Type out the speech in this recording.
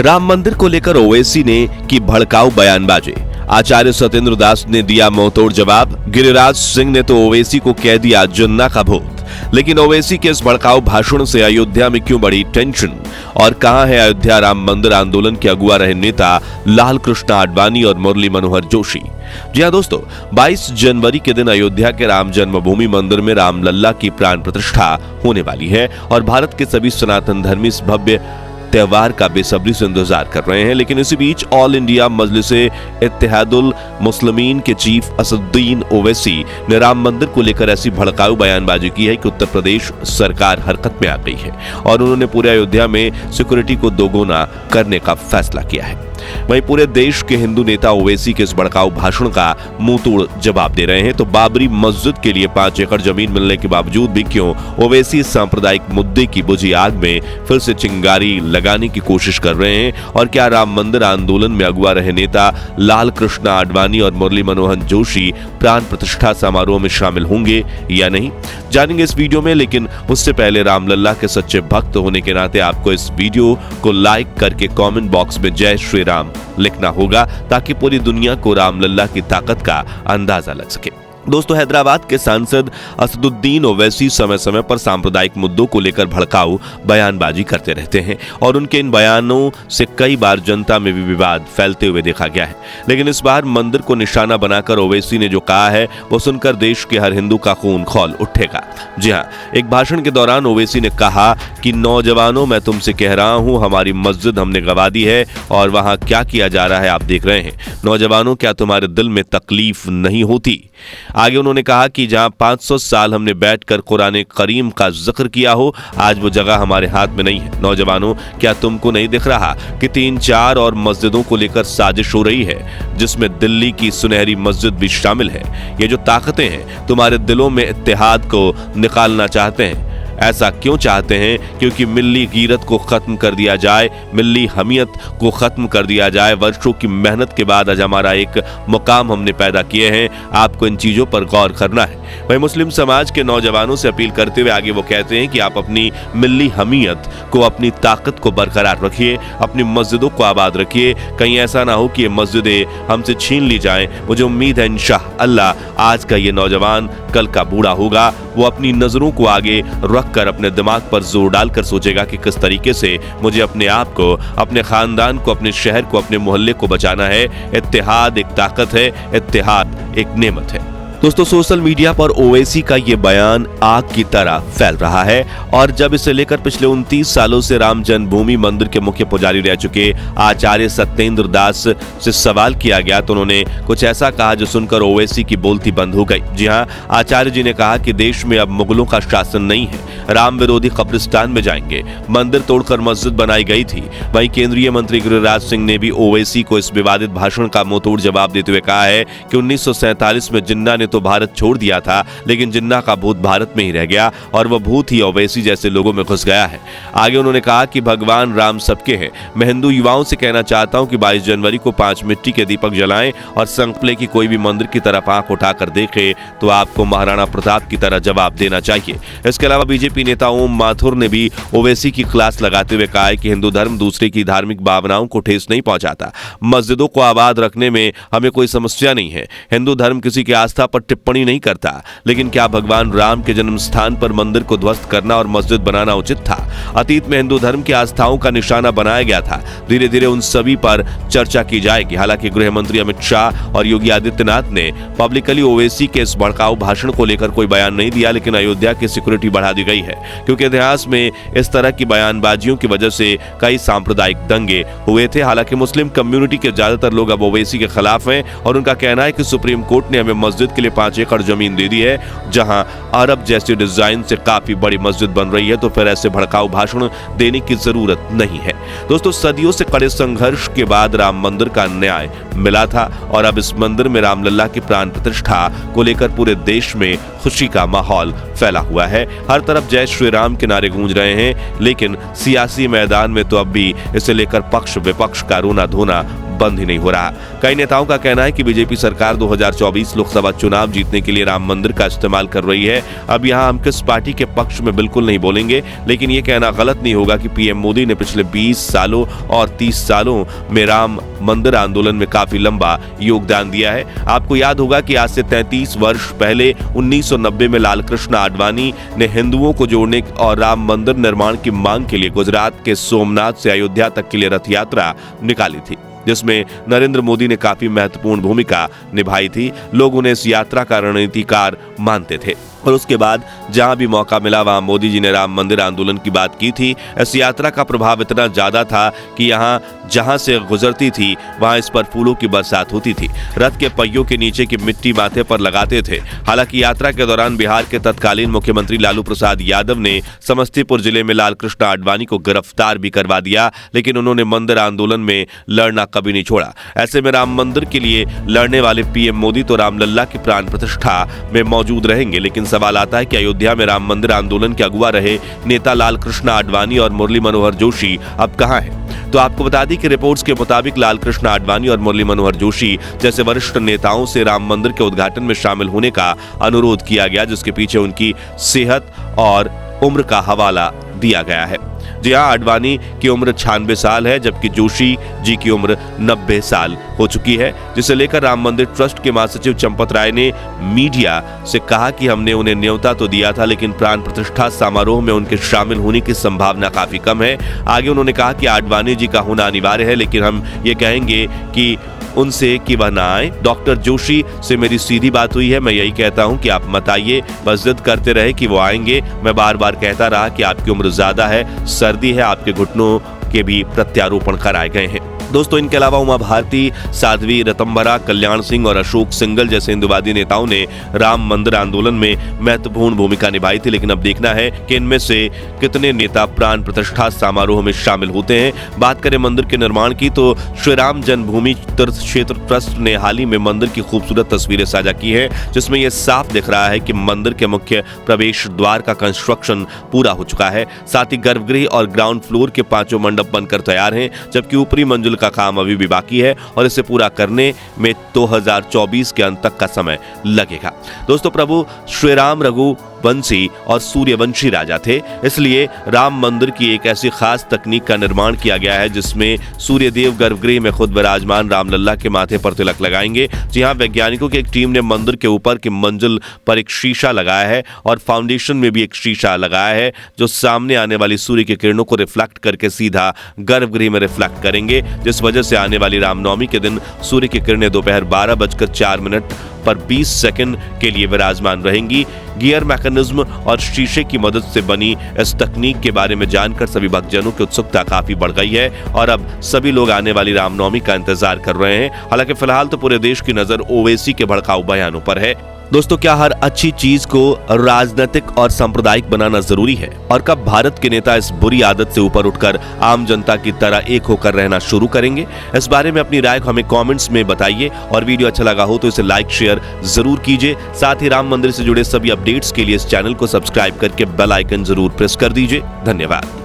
राम मंदिर को लेकर ओवैसी ने की भड़काऊ बयानबाजी। आचार्य सत्येंद्र दास ने दिया मुंहतोड़ जवाब। गिरिराज सिंह ने तो ओवैसी को कह दिया जुन्ना का भूत। लेकिन ओवैसी के इस भड़काऊ भाषण से अयोध्या में क्यों बढ़ी टेंशन, और कहां है अयोध्या राम मंदिर आंदोलन के अगुआ रहे नेता लाल कृष्ण आडवाणी और मुरली मनोहर जोशी। जी हां दोस्तों, 22 जनवरी के दिन अयोध्या के राम जन्मभूमि मंदिर में रामलल्ला की प्राण प्रतिष्ठा होने वाली है और भारत के सभी सनातन धर्मी इस भव्य त्योहार का बेसब्री से इंतजार कर रहे हैं। लेकिन इसी बीच ऑल इंडिया मजलिसे इत्तेहादुल मुस्लिमीन के चीफ असदुद्दीन ओवैसी ने राम मंदिर को लेकर ऐसी भड़काऊ बयानबाजी की है कि उत्तर प्रदेश सरकार हरकत में आ गई है और उन्होंने पूरे अयोध्या में सिक्योरिटी को दोगुना करने का फैसला किया है। वहीं पूरे देश के हिंदू नेता ओवैसी के इस भड़काऊ भाषण का मुंहतोड़ जवाब दे रहे हैं। तो बाबरी मस्जिद के लिए 5 एकड़ जमीन मिलने के बावजूद भी क्यों ओवैसी इस सांप्रदायिक मुद्दे की बुझी आग में फिर से चिंगारी लगाने की कोशिश कर रहे हैं, और क्या राम मंदिर आंदोलन में अगुआ रहे नेता लाल कृष्ण आडवाणी और मुरली मनोहर जोशी प्राण प्रतिष्ठा समारोह में शामिल होंगे या नहीं, जानेंगे इस वीडियो में। लेकिन उससे पहले रामलल्ला के सच्चे भक्त होने के नाते आपको इस वीडियो को लाइक करके कमेंट बॉक्स में जय श्री राम लिखना होगा ताकि पूरी दुनिया को रामलल्ला की ताकत का अंदाजा लग सके। दोस्तों, हैदराबाद के सांसद असदुद्दीन ओवैसी समय समय पर सांप्रदायिक मुद्दों को लेकर भड़काऊ बयानबाजी करते रहते हैं और उनके इन बयानों से कई बार जनता में भी विवाद फैलते हुए देखा गया है। लेकिन इस बार मंदिर को निशाना बनाकर ओवैसी ने जो कहा है वो सुनकर देश के हर हिंदू का खून खौल उठेगा। जी हाँ, एक भाषण के दौरान ओवैसी ने कहा कि नौजवानों, मैं तुमसे कह रहा हूं, हमारी मस्जिद हमने गवा दी है और वहां क्या किया जा रहा है आप देख रहे हैं। नौजवानों, क्या तुम्हारे दिल में तकलीफ नहीं होती? आगे उन्होंने कहा कि जहां 500 साल हमने बैठकर कुरान करीम का जिक्र किया हो, आज वो जगह हमारे हाथ में नहीं है। नौजवानों, क्या तुमको नहीं दिख रहा कि 3-4 और मस्जिदों को लेकर साजिश हो रही है, जिसमें दिल्ली की सुनहरी मस्जिद भी शामिल है। ये जो ताकतें हैं तुम्हारे दिलों में इत्तेहाद को निकालना चाहते हैं। ऐसा क्यों चाहते हैं? क्योंकि मिल्ली गीरत को खत्म कर दिया जाए, मिल्ली हमियत को खत्म कर दिया जाए। वर्षों की मेहनत के बाद आज हमारा एक मुकाम हमने पैदा किए हैं। आपको इन चीजों पर गौर करना है। वही मुस्लिम समाज के नौजवानों से अपील करते हुए आगे वो कहते हैं कि आप अपनी मिल्ली हमियत को, अपनी ताकत को बरकरार रखिए, अपनी मस्जिदों को आबाद रखिए। कहीं ऐसा ना हो कि ये मस्जिदें हमसे छीन ली जाएं। मुझे उम्मीद है इंशाअल्लाह आज का ये नौजवान कल का बूढ़ा होगा। वो अपनी नजरों को आगे रखकर अपने दिमाग पर जोर डालकर सोचेगा कि किस तरीके से मुझे अपने आप को, अपने खानदान को, अपने शहर को, अपने मोहल्ले को बचाना है। इत्तेहाद एक ताकत है, इत्तेहाद एक नेमत है। दोस्तों, सोशल मीडिया पर ओवैसी का ये बयान आग की तरह फैल रहा है और जब इसे लेकर पिछले 29 सालों से राम जन्मभूमि मंदिर के मुख्य पुजारी रह चुके आचार्य सत्येंद्र दास से सवाल किया गया तो उन्होंने कुछ ऐसा कहा जो सुनकर ओवैसी की बोलती बंद हो गई। जी हां, आचार्य जी ने कहा कि देश में अब मुगलों का शासन नहीं है, राम विरोधी कब्रिस्तान में जाएंगे। मंदिर तोड़कर मस्जिद बनाई गई थी। वहीं केंद्रीय मंत्री गिरिराज सिंह ने भी ओवैसी को इस विवादित भाषण का मुंहतोड़ जवाब देते हुए कहा है कि 1947 में जिन्ना ने तो भारत छोड़ दिया था, लेकिन जिन्ना का भूत भारत में ही रह गया और वह भूत ही ओवैसी जैसे लोगों में घुस गया है। आगे उन्होंने कहा कि भगवान राम सबके हैं। मैं हिंदू युवाओं से कहना चाहता हूं कि 22 जनवरी को 5 मिट्टी के दीपक जलाएं और संकल्प लें कि कोई भी मंदिर की तरफ आंख उठाकर देखे तो आपको महाराणा प्रताप की तरह जवाब देना चाहिए। इसके अलावा बीजेपी नेता ओम माथुर ने भी ओवैसी की क्लास लगाते हुए कहा है कि हिंदू धर्म दूसरे की धार्मिक भावनाओं को ठेस नहीं पहुंचाता। मस्जिदों को आबाद रखने में हमें कोई समस्या नहीं है। हिंदू धर्म किसी की आस्था पर टिप्पणी नहीं करता, लेकिन क्या भगवान राम के जन्म स्थान पर मंदिर को ध्वस्त करना और मस्जिद बनाना उचित था? अतीत में हिंदू धर्म की आस्थाओं का निशाना बनाया गया था। धीरे धीरे उन सभी पर चर्चा की जाएगी। हालांकि गृह मंत्री अमित शाह और योगी आदित्यनाथ ने पब्लिकली ओवैसी के इस भड़काऊ भाषण को लेकर कोई बयान नहीं दिया, लेकिन अयोध्या की सिक्योरिटी बढ़ा दी गई है क्योंकि इतिहास में इस तरह की बयानबाजियों की वजह से कई सांप्रदायिक दंगे हुए थे। हालांकि मुस्लिम कम्युनिटी के ज्यादातर लोग अब ओवैसी के खिलाफ हैं और उनका कहना है कि सुप्रीम कोर्ट ने हमें मस्जिद के लिए 5 एकड़ जमीन दे दी है, जहां अरब जैसी डिजाइन से काफी बड़ी मस्जिद बन रही है, तो फिर ऐसे भड़काऊ भाषण देने की जरूरत नहीं है। दोस्तों, सदियों से कड़े संघर्ष के बाद राम मंदिर का न्याय मिला था और अब इस मंदिर में रामलल्ला की प्राण प्रतिष्ठा को लेकर पूरे देश में खुशी का माहौल फैला हुआ है। हर तरफ जय श्री राम के नारे गूंज रहे हैं, लेकिन सियासी मैदान में तो अब भी इसे लेकर पक्ष विपक्ष का रोना धोना बंद ही नहीं हो रहा। कई नेताओं का कहना है कि बीजेपी सरकार 2024 लोकसभा चुनाव जीतने के लिए राम मंदिर का इस्तेमाल कर रही है। अब यहाँ हम किस पार्टी के पक्ष में बिल्कुल नहीं बोलेंगे, लेकिन ये कहना गलत नहीं होगा कि पीएम मोदी ने पिछले 20 सालों और 30 सालों में राम मंदिर आंदोलन में काफी लंबा योगदान दिया है। आपको याद होगा कि आज से 33 वर्ष पहले 1990 में लालकृष्ण आडवाणी ने हिंदुओं को जोड़ने और राम मंदिर निर्माण की मांग के लिए गुजरात के सोमनाथ से अयोध्या तक के लिए रथ यात्रा निकाली थी, जिसमें नरेंद्र मोदी ने काफी महत्वपूर्ण भूमिका निभाई थी। लोग उन्हें इस यात्रा का रणनीतिकार मानते थे और उसके बाद जहां भी मौका मिला वहां मोदी जी ने राम मंदिर आंदोलन की बात की थी। इस यात्रा का प्रभाव इतना ज्यादा था कि यहां जहां से गुजरती थी वहां इस पर फूलों की बरसात होती थी। रथ के पहियों के नीचे की मिट्टी माथे पर लगाते थे। हालांकि यात्रा के दौरान बिहार के तत्कालीन मुख्यमंत्री लालू प्रसाद यादव ने समस्तीपुर जिले में लालकृष्ण आडवाणी को गिरफ्तार भी करवा दिया, लेकिन उन्होंने मंदिर आंदोलन में लड़ना कभी नहीं छोड़ा। ऐसे में राम मंदिर के लिए लड़ने वाले पीएम मोदी तो रामलल्ला की प्राण प्रतिष्ठा में मौजूद रहेंगे, लेकिन सवाल आता है कि अयोध्या में राम मंदिर आंदोलन के अगुवा रहे नेता लालकृष्ण आडवाणी और मुरली मनोहर जोशी अब कहां हैं? तो आपको बता दें कि रिपोर्ट्स के मुताबिक लालकृष्ण आडवाणी और मुरली मनोहर जोशी जैसे वरिष्ठ नेताओं से राम मंदिर के उद्घाटन में शामिल होने का अनुरोध किया गया, जिसके पीछे उनकी सेहत और उम्र का हवाला दिया गया है। जी हां, आडवाणी की उम्र 96 साल है, जबकि जोशी जी की उम्र 90 साल हो चुकी है, जिसे लेकर राम मंदिर ट्रस्ट के महासचिव चंपत राय ने मीडिया से कहा कि हमने उन्हें न्योता तो दिया था, लेकिन प्राण प्रतिष्ठा समारोह में उनके शामिल होने की संभावना काफी कम है। आगे उन्होंने कहा कि आडवाणी जी का होना अनिवार्य है, लेकिन हम ये कहेंगे कि उनसे कि वह ना आए। डॉक्टर जोशी से मेरी सीधी बात हुई है, मैं यही कहता हूं कि आप मत आइए। बस जिद करते रहे कि वो आएंगे। मैं बार बार कहता रहा कि आपकी उम्र ज्यादा है, सर्दी है, आपके घुटनों के भी प्रत्यारोपण कराए गए हैं। दोस्तों, इनके अलावा उमा भारती, साध्वी रतंबरा, कल्याण सिंह और अशोक सिंघल जैसे हिंदुवादी नेताओं ने राम मंदिर आंदोलन में महत्वपूर्ण भूमिका निभाई थी, लेकिन अब देखना है कि इनमें से कितने नेता प्राण प्रतिष्ठा समारोह में शामिल होते हैं। बात करें मंदिर के निर्माण की तो श्री राम जन्मभूमि तीर्थ क्षेत्र ट्रस्ट ने हाल ही में मंदिर की खूबसूरत तस्वीरें साझा की है, जिसमें यह साफ दिख रहा है कि मंदिर के मुख्य प्रवेश द्वार का कंस्ट्रक्शन पूरा हो चुका है। साथ ही गर्भगृह और ग्राउंड फ्लोर के 5 मंडप बनकर तैयार हैं, जबकि ऊपरी मंजिल का काम अभी भी बाकी है और इसे पूरा करने में 2024 के अंत तक का समय लगेगा। दोस्तों, प्रभु श्री राम रघुवंशी और सूर्यवंशी राजा थे, इसलिए राम मंदिर की एक ऐसी खास तकनीक का निर्माण किया गया है जिसमें सूर्यदेव गर्भगृह में खुद विराजमान रामलल्ला के माथे पर तिलक लगाएंगे। जी हां, वैज्ञानिकों की एक टीम ने मंदिर के ऊपर की मंजिल पर एक शीशा लगाया है और फाउंडेशन में भी एक शीशा लगाया है, जो सामने आने वाली सूर्य की किरणों को रिफ्लेक्ट करके सीधा गर्भगृह में रिफ्लेक्ट करेंगे, जिस वजह से आने वाली रामनवमी के दिन सूर्य की किरणें दोपहर 12:04 पर 20 सेकंड के लिए विराजमान रहेंगी। गियर मैकेनिज्म और शीशे की मदद से बनी इस तकनीक के बारे में जानकर सभी भक्तजनों की उत्सुकता काफी बढ़ गई है और अब सभी लोग आने वाली रामनवमी का इंतजार कर रहे हैं। हालांकि फिलहाल तो पूरे देश की नजर ओवैसी के भड़काऊ बयानों पर है। दोस्तों, क्या हर अच्छी चीज को राजनीतिक और सांप्रदायिक बनाना जरूरी है? और कब भारत के नेता इस बुरी आदत से ऊपर उठकर आम जनता की तरह एक होकर रहना शुरू करेंगे? इस बारे में अपनी राय को हमें कमेंट्स में बताइए और वीडियो अच्छा लगा हो तो इसे लाइक शेयर जरूर कीजिए। साथ ही राम मंदिर से जुड़े सभी अपडेट्स के लिए इस चैनल को सब्सक्राइब करके बेल आइकन जरूर प्रेस कर दीजिए। धन्यवाद।